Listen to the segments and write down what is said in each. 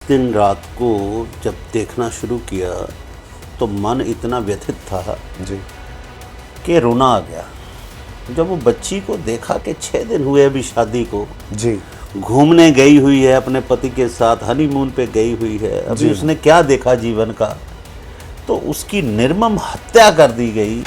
दिन रात को जब देखना शुरू किया तो मन इतना व्यथित था जी कि रोना आ गया। जब वो बच्ची को देखा कि 6 दिन हुए अभी शादी को, जी घूमने गई हुई है अपने पति के साथ, हनीमून पे गई हुई है, अभी उसने क्या देखा जीवन का, तो उसकी निर्मम हत्या कर दी गई।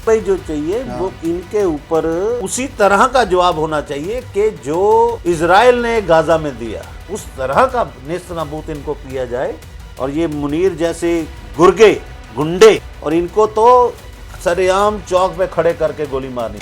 भाई जो चाहिए वो इनके ऊपर उसी तरह का जवाब होना चाहिए कि जो इजराइल ने गाजा में दिया, उस तरह का नेस्तनाबूत इनको किया जाए। और ये मुनीर जैसे गुर्गे गुंडे, और इनको तो सरेआम चौक पे खड़े करके गोली मारनी।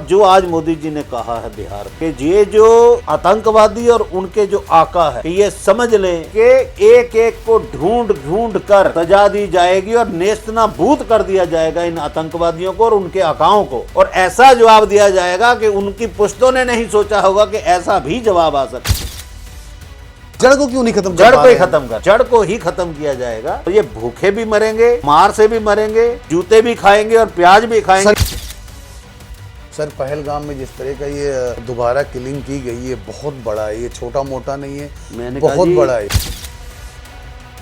जो आज मोदी जी ने कहा है बिहार के, ये जो आतंकवादी और उनके जो आका है, ये समझ लें कि एक एक को ढूंढ ढूंढ कर सजा दी जाएगी और नेस्तनाबूद कर दिया जाएगा इन आतंकवादियों को और उनके आकाओं को। और ऐसा जवाब दिया जाएगा कि उनकी पुश्तों ने नहीं सोचा होगा कि ऐसा भी जवाब आ सकता है। जड़ को क्यों नहीं खत्म जड़ को ही खत्म कर, जड़ को ही खत्म किया जाएगा। तो ये भूखे भी मरेंगे, मार से भी मरेंगे, जूते भी खाएंगे और प्याज भी खाएंगे। सर पहलगाम में जिस तरह का ये दोबारा किलिंग की गई है, बहुत बड़ा है, ये छोटा मोटा नहीं है, मैंने बहुत बड़ा है।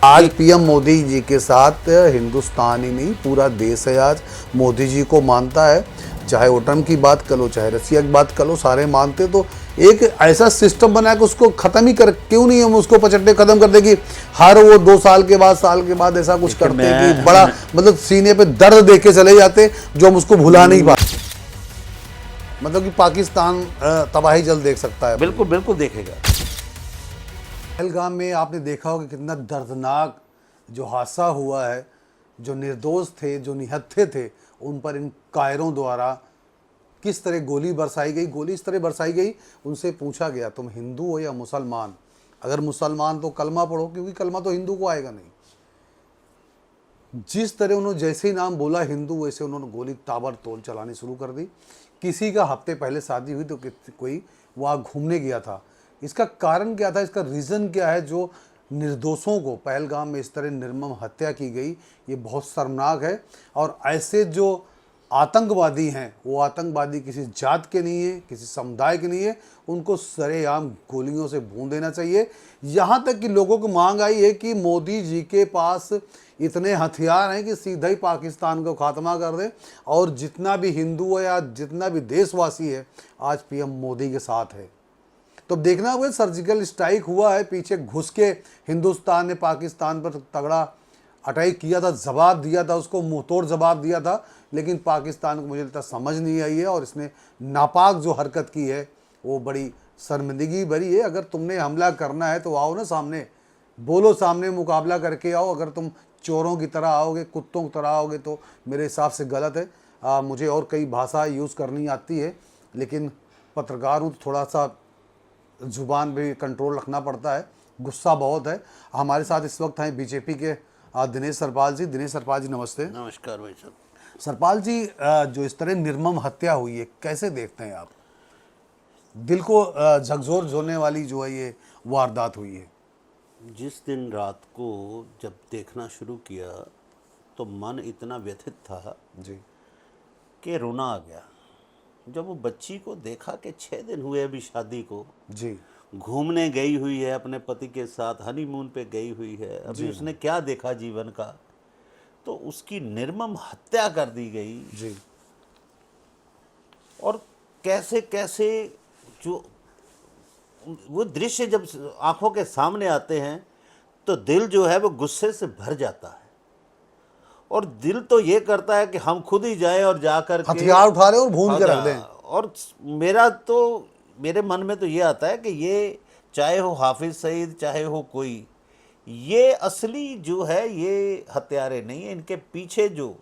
आज पीएम मोदी जी के साथ हिंदुस्तान ही नहीं पूरा देश है आज मोदी जी को मानता है। चाहे वो ट्रम्प की बात कर लो, चाहे रसिया की बात कर लो, सारे मानते। तो एक ऐसा सिस्टम बना के उसको खत्म ही कर, क्यों नहीं हम उसको पचटने खत्म कर दे कि हर वो 2 साल के बाद, साल के बाद ऐसा कुछ करते हैं कि बड़ा मतलब सीने पे दर्द दे के चले जाते जो हम उसको भुला नहीं पाते। मतलब कि पाकिस्तान तबाही जल्द देख सकता है। बिल्कुल बिल्कुल देखेगा। पहलगाम में आपने देखा होगा कितना दर्दनाक जो हादसा हुआ है, जो निर्दोष थे, जो निहत्थे थे, उन पर इन कायरों द्वारा किस तरह गोली बरसाई गई। गोली इस तरह बरसाई गई, उनसे पूछा गया तुम हिंदू हो या मुसलमान। अगर मुसलमान तो कलमा पढ़ो, क्योंकि कलमा तो हिंदू को आएगा नहीं। जिस तरह उन्होंने जैसे ही नाम बोला हिंदू, वैसे उन्होंने गोली ताबड़तोड़ चलानी शुरू कर दी। किसी का हफ्ते पहले शादी हुई तो कोई वहाँ घूमने गया था। इसका कारण क्या था, इसका रीज़न क्या है जो निर्दोषों को पहलगाम में इस तरह निर्मम हत्या की गई, ये बहुत शर्मनाक है। और ऐसे जो आतंकवादी हैं, वो आतंकवादी किसी जात के नहीं है, किसी समुदाय के नहीं है, उनको सरेआम गोलियों से भून देना चाहिए। यहाँ तक कि लोगों को मांग आई है कि मोदी जी के पास इतने हथियार हैं कि सीधा ही पाकिस्तान को खात्मा कर दें। और जितना भी हिंदू है या जितना भी देशवासी है, आज पीएम मोदी के साथ है। तो देखना हुआ सर्जिकल स्ट्राइक हुआ है, पीछे घुस के हिंदुस्तान ने पाकिस्तान पर तगड़ा अटैक किया था, जवाब दिया था, उसको मुंहतोड़ जवाब दिया था। लेकिन पाकिस्तान को मुझे लगता समझ नहीं आई है और इसने नापाक जो हरकत की है वो बड़ी शर्मिंदगी भरी है। अगर तुमने हमला करना है तो आओ ना सामने, बोलो, सामने मुकाबला करके आओ। अगर तुम चोरों की तरह आओगे, कुत्तों की तरह आओगे तो मेरे हिसाब से गलत है। मुझे और कई भाषा यूज़ करनी आती है, लेकिन पत्रकार हूँ तो थोड़ा सा ज़ुबान पे कंट्रोल रखना पड़ता है। गुस्सा बहुत है। हमारे साथ इस वक्त हैं बीजेपी के दिनेश सरपाल जी। दिनेश सरपाल जी नमस्ते। नमस्कार भाई साहब। सरपाल जी, जो इस तरह निर्मम हत्या हुई है, कैसे देखते हैं आप? दिल को झकझोर झोलने वाली जो है ये वारदात हुई है। जिस दिन रात को जब देखना शुरू किया तो मन इतना व्यथित था जी कि रोना आ गया। जब वो बच्ची को देखा कि 6 दिन हुए अभी शादी को, जी घूमने गई हुई है अपने पति के साथ, हनीमून पे गई हुई है, अभी उसने क्या देखा जीवन का, तो उसकी निर्मम हत्या कर दी गई। जी और कैसे कैसे जो वो दृश्य जब आंखों के सामने आते हैं तो दिल जो है वो गुस्से से भर जाता है। और दिल तो ये करता है कि हम खुद ही जाएं और जाकर के हथियार उठा रहे और भून के रख दें। और मेरे मन में तो ये आता है कि ये चाहे हो हाफिज सईद, चाहे हो कोई, ये असली जो है ये हत्यारे नहीं है। इनके पीछे जो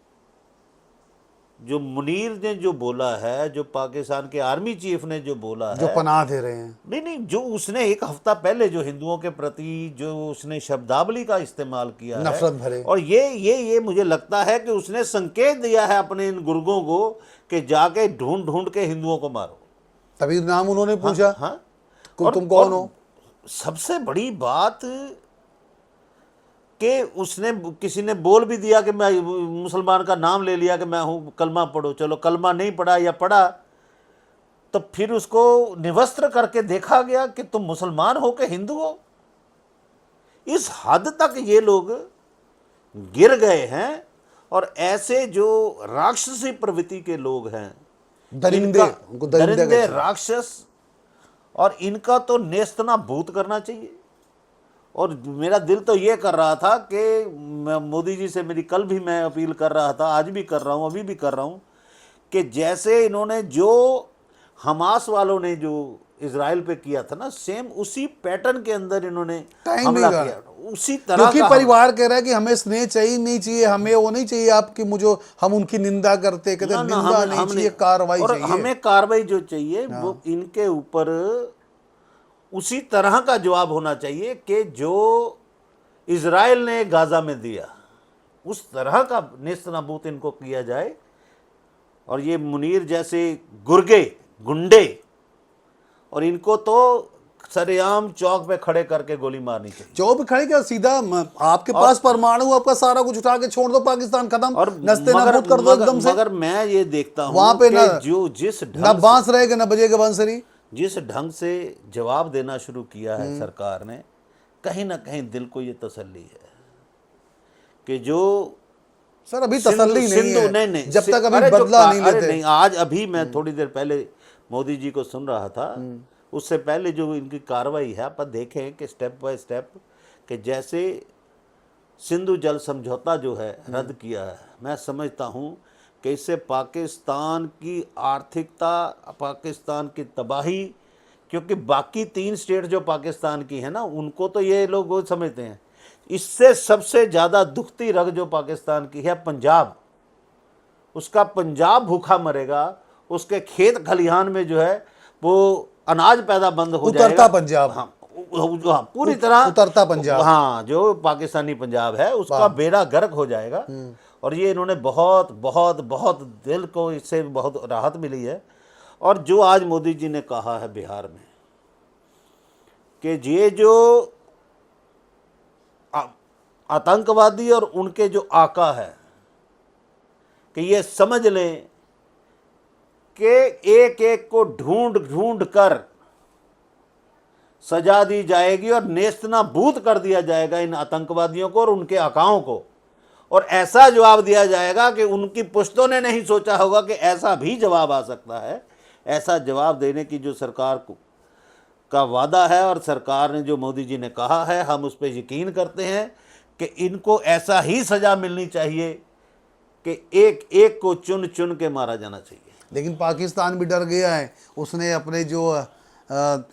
मुनीर ने जो बोला है, जो पाकिस्तान के आर्मी चीफ ने जो बोला है, जो पनाह दे रहे हैं, नहीं, जो उसने 1 हफ्ता पहले जो हिंदुओं के प्रति जो उसने शब्दावली का इस्तेमाल किया है, नफरत भरे, और ये मुझे लगता है कि उसने संकेत दिया है अपने इन गुर्गों को कि जाके ढूंढ ढूंढ के हिंदुओं को मारो। तभी नाम उन्होंने पूछा। हाँ, तुम कौन हो? सबसे बड़ी बात कि उसने, किसी ने बोल भी दिया कि मैं मुसलमान का नाम ले लिया कि मैं हूँ, कलमा पढ़ो। चलो कलमा नहीं पढ़ा या पढ़ा तो फिर उसको निवस्त्र करके देखा गया कि तुम मुसलमान हो कि हिंदू हो। इस हद तक ये लोग गिर गए हैं। और ऐसे जो राक्षसी प्रवृत्ति के लोग हैं, दरिंदे, उनको दरिंदे दरिंदे कहते हैं। राक्षस, और इनका तो नेस्तनाबूद करना चाहिए। और मेरा दिल तो ये कर रहा था कि मोदी जी से मेरी कल भी मैं अपील कर रहा था, आज भी कर रहा हूँ, अभी भी कर रहा हूँ, कि जैसे इन्होंने जो हमास वालों ने जो इजराइल पे किया था ना, सेम उसी पैटर्न के अंदर इन्होंने टाइम हमला नहीं किया, उसी तरह क्योंकि का परिवार कह रहा है कि हमें स्नेह चाहिए नहीं चाहिए, हमें वो नहीं चाहिए आपकी मुझे हम उनकी निंदा करते, कहते ना, ना, निंदा हमें- नहीं हमने- चाहिए, कार्रवाई और चाहिए। हमें कार्रवाई जो चाहिए वो इनके ऊपर उसी तरह का जवाब होना चाहिए कि जो इजराइल ने गाजा में दिया, उस तरह का नेस्तनाबूत इनको किया जाए। और ये मुनीर जैसे गुंडे, और इनको तो सरेआम चौक पे खड़े करके गोली मारनी चाहिए। चौक पे खड़े क्या, सीधा आपके पास परमाणु, आपका सारा कुछ उठा के छोड़ दो, पाकिस्तान खत्म, और नस्ते-नाबूद कर दो एकदम से। मगर मैं ये देखता हूँ वहां पे कि ना जो जिस ना ढंग बांस रहेगा ना बजेगा बांसुरी। जिस ढंग से जवाब देना शुरू किया है सरकार ने, कहीं ना कहीं दिल को ये तसल्ली है कि जो सर अभी तसल्ली नहीं है, नहीं, जब तक अभी अरे बदला नहीं अरे लेते। नहीं, आज अभी मैं थोड़ी देर पहले मोदी जी को सुन रहा था, उससे पहले जो इनकी कार्रवाई है, आप देखें कि स्टेप बाय स्टेप, कि जैसे सिंधु जल समझौता जो है रद्द किया है, मैं समझता हूँ कि इससे पाकिस्तान की आर्थिकता, पाकिस्तान की तबाही, क्योंकि बाकी 3 स्टेट जो पाकिस्तान की है ना, उनको तो ये लोग वो समझते हैं, इससे सबसे ज़्यादा दुखती रग जो पाकिस्तान की है पंजाब, उसका पंजाब भूखा मरेगा, उसके खेत खलिहान में जो है वो अनाज पैदा बंद हो जाएगा। उतरता पंजाब। हाँ, पूरी तरह उतरता पंजाब। हाँ, जो पाकिस्तानी पंजाब है उसका बेड़ा गर्क हो जाएगा। और ये इन्होंने बहुत बहुत बहुत दिल को इससे बहुत राहत मिली है। और जो आज मोदी जी ने कहा है बिहार में कि ये जो आतंकवादी और उनके जो आका है, कि ये समझ लें कि एक एक को ढूंढ ढूंढ कर सजा दी जाएगी और नेस्तनाबूद कर दिया जाएगा इन आतंकवादियों को और उनके आकाओं को। और ऐसा जवाब दिया जाएगा कि उनकी पुश्तों ने नहीं सोचा होगा कि ऐसा भी जवाब आ सकता है। ऐसा जवाब देने की जो सरकार को का वादा है, और सरकार ने जो मोदी जी ने कहा है, हम उस पर यकीन करते हैं कि इनको ऐसा ही सज़ा मिलनी चाहिए कि एक एक को चुन चुन के मारा जाना चाहिए। लेकिन पाकिस्तान भी डर गया है, उसने अपने जो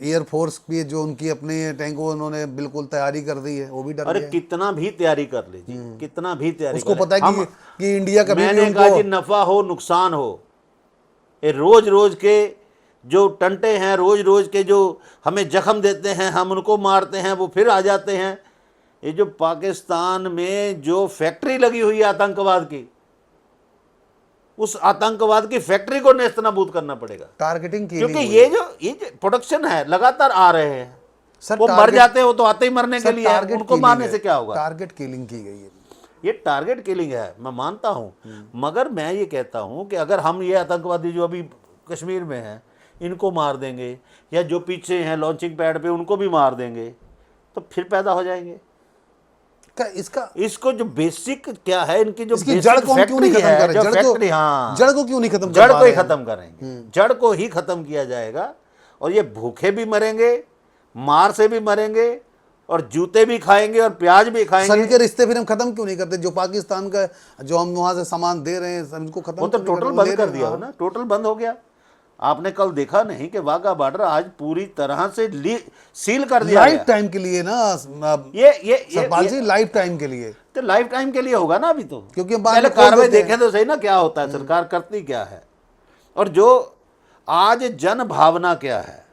एयरफोर्स की जो उनकी अपने टैंकों उन्होंने बिल्कुल तैयारी कर दी है, वो भी डर अरे गया है। कितना भी तैयारी कर लीजिए, कितना भी तैयारी उसको करें, पता है हम- कि इंडिया कभी भी मैंने कहा जी, उनको नफ़ा हो नुकसान हो, ये रोज रोज के जो टंटे हैं, रोज रोज के जो हमें जख्म देते हैं, हम उनको मारते हैं, वो फिर आ जाते हैं। ये जो पाकिस्तान में जो फैक्ट्री लगी हुई है आतंकवाद की, उस आतंकवाद की फैक्ट्री को नेस्तनाबूद करना पड़ेगा। टारगेटिंग की क्योंकि ये जो प्रोडक्शन है लगातार आ रहे हैं, सर, वो मर जाते हैं, वो तो आते ही मरने के लिए है, टारगेट उनको मारने से क्या होगा। टारगेट किलिंग की गई है। ये टारगेट किलिंग है, मैं मानता हूँ, मगर मैं ये कहता हूँ कि अगर हम ये आतंकवादी जो अभी कश्मीर में हैं इनको मार देंगे, या जो पीछे हैं लॉन्चिंग पैड पे उनको भी मार देंगे, तो फिर पैदा हो जाएंगे। इसको जो बेसिक क्या है, इनकी जो इसकी बेसिक जड़ को हम क्यों नहीं फैक्ट्री खत्म है, करें? जो जड़ को फैक्ट्री, हाँ, जड़ को क्यों नहीं खत्म कर जड़ पा को ही रहे हैं? खत्म करेंगे, जड़ को ही खत्म किया जाएगा। और ये भूखे भी मरेंगे, मार से भी मरेंगे, और जूते भी खाएंगे और प्याज भी सर खाएंगे। इनके रिश्ते फिर हम खत्म क्यों नहीं करते? जो पाकिस्तान का जो हम वहां से सामान दे रहे हैं, सर इनको खत्म वो तो क्यों नहीं टोटल करते? बंद ले कर रहे दिया हैं, हो ना, टोटल बंद हो गया। आपने कल देखा नहीं कि वाघा बॉर्डर आज पूरी तरह से सील कर दिया लाइफ गया। टाइम के लिए ना ये सरपाल जी, लाइफ टाइम के लिए। तो लाइफ टाइम के लिए होगा ना अभी तो, क्योंकि हम बाद पहले में खोल कार्रवाई देते हैं। देखें तो सही ना क्या होता है, सरकार करती क्या है, और जो आज जन भावना क्या है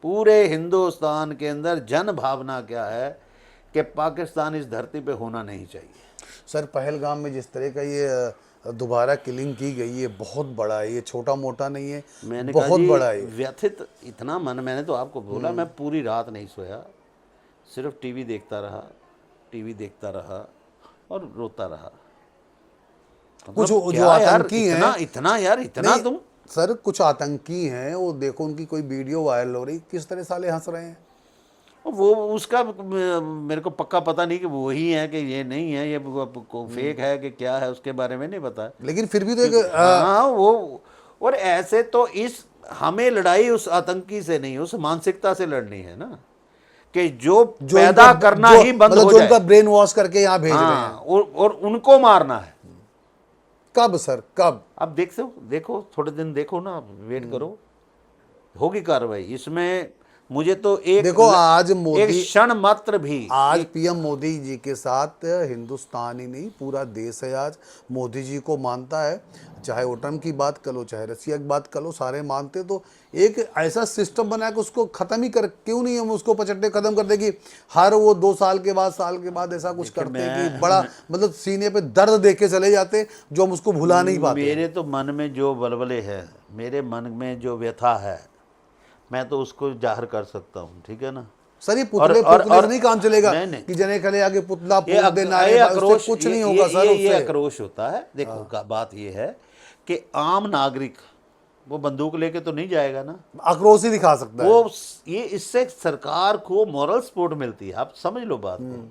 पूरे हिंदुस्तान के अंदर, जन भावना क्या है कि पाकिस्तान इस धरती पे होना नहीं चाहिए। सर पहलगाम में जिस तरह का ये दोबारा किलिंग की गई है, बहुत बड़ा है, ये छोटा मोटा नहीं है, मैंने कहा बहुत जी, बड़ा है। व्यथित इतना मन, मैंने तो आपको बोला, मैं पूरी रात नहीं सोया, सिर्फ टीवी देखता रहा और रोता रहा। कुछ मतलब जो क्या यार, आतंकी हैं, इतना यार, इतना नहीं, तुम सर कुछ आतंकी हैं, वो देखो उनकी कोई वीडियो वायरल हो रही, किस तरह साले हंस रहे हैं। वो उसका मेरे को पक्का पता नहीं कि वो वही है कि ये नहीं है, ये फेक है कि क्या है, उसके बारे में नहीं पता। लेकिन फिर भी तो एक हाँ वो, और ऐसे तो इस हमें लड़ाई उस आतंकी से नहीं, उस मानसिकता से लड़नी है ना, कि जो पैदा करना ही बंद मतलब हो जो जाए। उनका ब्रेन वॉश करके यहाँ भेज रहे हैं। हाँ, और उनको मारना है। कब सर, कब? अब देखो थोड़े दिन देखो ना, वेट करो, होगी कार्रवाई इसमें। मुझे तो देखो आज एक मोदी, क्षण मात्र भी आज पीएम मोदी जी के साथ हिंदुस्तान ही नहीं पूरा देश है आज मोदी जी को मानता है। चाहे ओटम की बात कर लो, चाहे रसिया की बात कर लो, सारे मानते। तो एक ऐसा सिस्टम बना के उसको खत्म ही कर, क्यों नहीं हम उसको पचट्टे खत्म कर दे कि हर वो 2 साल के बाद, साल के बाद ऐसा कुछ करते हैं कि बड़ा मतलब सीने पे दर्द देके चले जाते, जो हम उसको भुला नहीं पाते। मेरे तो मन में जो बलबले है, मेरे मन में जो व्यथा है, मैं तो उसको जाहिर कर सकता हूँ, ठीक है ना। सर ये पुतले पुतले से नहीं काम चलेगा नहीं। कि जने खले आगे पुतला ये फूंक दे, नारे आक्रोश, कुछ नहीं होगा सर ये उससे। आक्रोश होता है। देखो बात ये है कि आम नागरिक वो बंदूक लेके तो नहीं जाएगा ना, आक्रोश ही दिखा सकता है वो ये इससे सरकार को मॉरल सपोर्ट मिलती है। आप समझ लो बात को,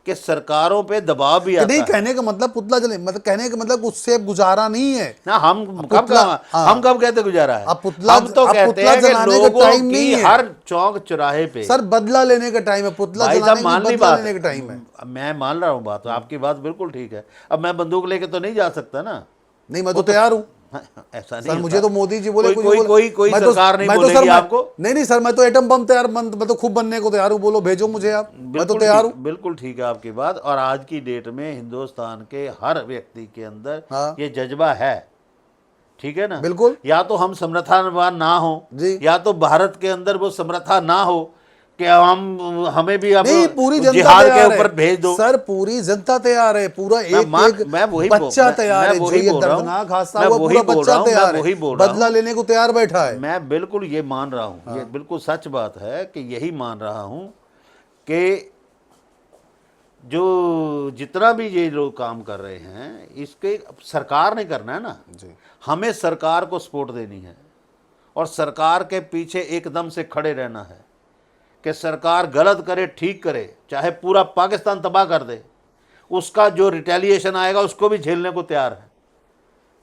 कि सरकारों पे दबाव भी कि आता नहीं। है कहने का मतलब पुतला जले, मतलब कहने का मतलब उससे गुजारा नहीं है ना। हम कब कहते गुजारा है? अब पुतला, हम तो अब कहते पुतला हैं कि जलाने का लोगों टाइम की नहीं है हर चौक चौराहे पे सर, बदला लेने का टाइम है। पुतला भाई जलाने साहब का मान ली बदला बात, लेने का टाइम है। मैं मान रहा हूँ बात, आपकी बात बिल्कुल ठीक है। अब मैं बंदूक लेके तो नहीं जा सकता ना। नहीं मैं तो तैयार हूँ ऐसा नहीं सर, होता। मुझे तो मोदी जी बोले कोई सरकार नहीं बोलेगी आपको। नहीं सर, मैं तो एटम बम तैयार, मैं तो खूब बनने को तैयार हूँ, बोलो भेजो मुझे आप, मैं तो तैयार हूँ। बिल्कुल ठीक है आपकी बात। और आज की डेट में हिंदुस्तान के हर व्यक्ति के अंदर हाँ। ये जज्बा है, ठीक है ना। बिल्कुल। या तो हम समर्थावान ना हो, जी। या तो भारत के अंदर वो समर्था ना हो कि हमें भी अब नहीं पूरी जनता जिहाद के तैयार ऊपर है भेज दो सर, पूरी जनता तैयार है, पूरा मैं वही बच्चा तैयार है, जो ये बोल रहा हूँ, दर्दनाक हादसा मैं हुआ वही पूरा बोल बच्चा रहा हूँ, मैं तैयार वही है, बोल रहा बदला हूँ। लेने को तैयार बैठा है। मैं बिल्कुल ये मान रहा हूँ, ये बिल्कुल सच बात है कि यही मान रहा हूँ कि जो जितना भी ये लोग काम कर रहे हैं, इसके सरकार ने करना है ना जी। हमें सरकार को सपोर्ट देनी है और सरकार के पीछे एकदम से खड़े रहना है कि सरकार गलत करे ठीक करे, चाहे पूरा पाकिस्तान तबाह कर दे, उसका जो रिटेलिएशन आएगा उसको भी झेलने को तैयार है।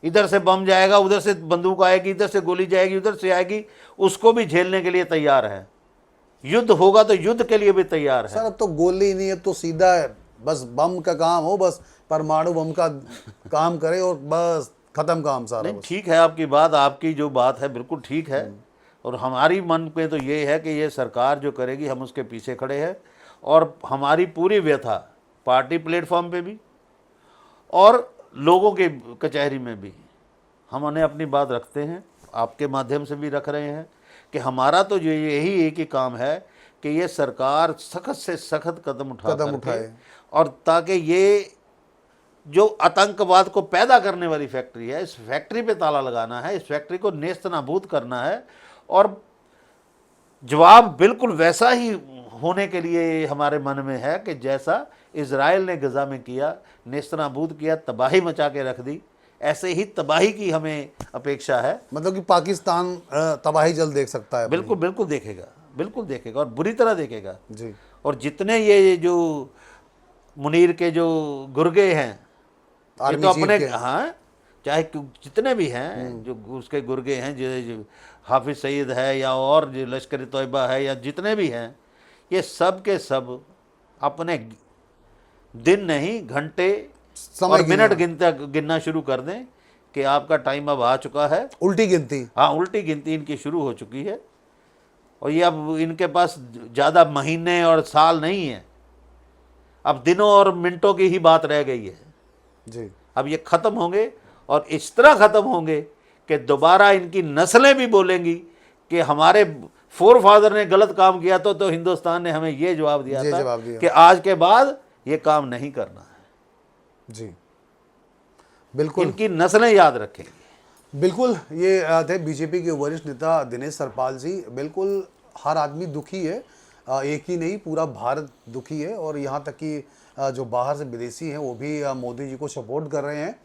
इधर से बम जाएगा, उधर से बंदूक आएगी, इधर से गोली जाएगी, उधर से आएगी, उसको भी झेलने के लिए तैयार है। युद्ध होगा तो युद्ध के लिए भी तैयार है। सर अब तो गोली नहीं है, तो सीधा है, बस बम का काम हो, बस परमाणु बम का काम करे और बस खत्म काम सारा। नहीं ठीक है आपकी बात, आपकी जो बात है बिल्कुल ठीक है। और हमारी मन पे तो ये है कि ये सरकार जो करेगी हम उसके पीछे खड़े हैं। और हमारी पूरी व्यथा पार्टी प्लेटफॉर्म पे भी और लोगों के कचहरी में भी हम उन्हें अपनी बात रखते हैं, आपके माध्यम से भी रख रहे हैं कि हमारा तो यही एक ही काम है कि ये सरकार सख्त से सख्त कदम उठाए और ताकि ये जो आतंकवाद को पैदा करने वाली फैक्ट्री है, इस फैक्ट्री पे ताला लगाना है, इस फैक्ट्री को नेस्त नाबूद करना है। और जवाब बिल्कुल वैसा ही होने के लिए हमारे मन में है कि जैसा इजराइल ने गजा में किया, नेस्त नाबूद किया, तबाही मचा के रख दी, ऐसे ही तबाही की हमें अपेक्षा है। मतलब कि पाकिस्तान तबाही जल्द देख सकता है। बिल्कुल बिल्कुल देखेगा और बुरी तरह देखेगा जी। और जितने ये जो मुनीर के जो गुर्गे हैं, ये तो अपने, हाँ चाहे जितने भी हैं जो उसके गुर्गे हैं, जो हाफिज सईद है या और जो लश्कर तोयबा है या जितने भी हैं, ये सब के सब अपने दिन नहीं घंटे और मिनट गिनना शुरू कर दें कि आपका टाइम अब आ चुका है। उल्टी गिनती, हाँ उल्टी गिनती इनकी शुरू हो चुकी है। और ये अब इनके पास ज़्यादा महीने और साल नहीं है, अब दिनों और मिनटों की ही बात रह गई है जी। अब ये ख़त्म होंगे और इस तरह ख़त्म होंगे कि दोबारा इनकी नस्लें भी बोलेंगी कि हमारे फोर फादर ने गलत काम किया तो हिंदुस्तान ने हमें ये जवाब दिया था कि आज के बाद ये काम नहीं करना है। जी बिल्कुल, इनकी नस्लें याद रखेंगी। बिल्कुल। ये थे बीजेपी के वरिष्ठ नेता दिनेश सरपाल जी। बिल्कुल हर आदमी दुखी है, एक ही नहीं पूरा भारत दुखी है और यहाँ तक कि जो बाहर से विदेशी हैं वो भी मोदी जी को सपोर्ट कर रहे हैं।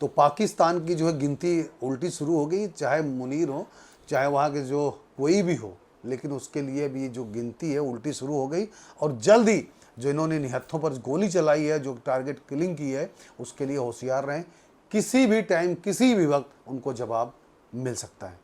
तो पाकिस्तान की जो है गिनती उल्टी शुरू हो गई, चाहे मुनीर हो, चाहे वहाँ के जो कोई भी हो, लेकिन उसके लिए भी जो गिनती है उल्टी शुरू हो गई। और जल्द ही जो इन्होंने निहत्थों पर गोली चलाई है, जो टारगेट किलिंग की है, उसके लिए होशियार रहें। किसी भी टाइम, किसी भी वक्त उनको जवाब मिल सकता है।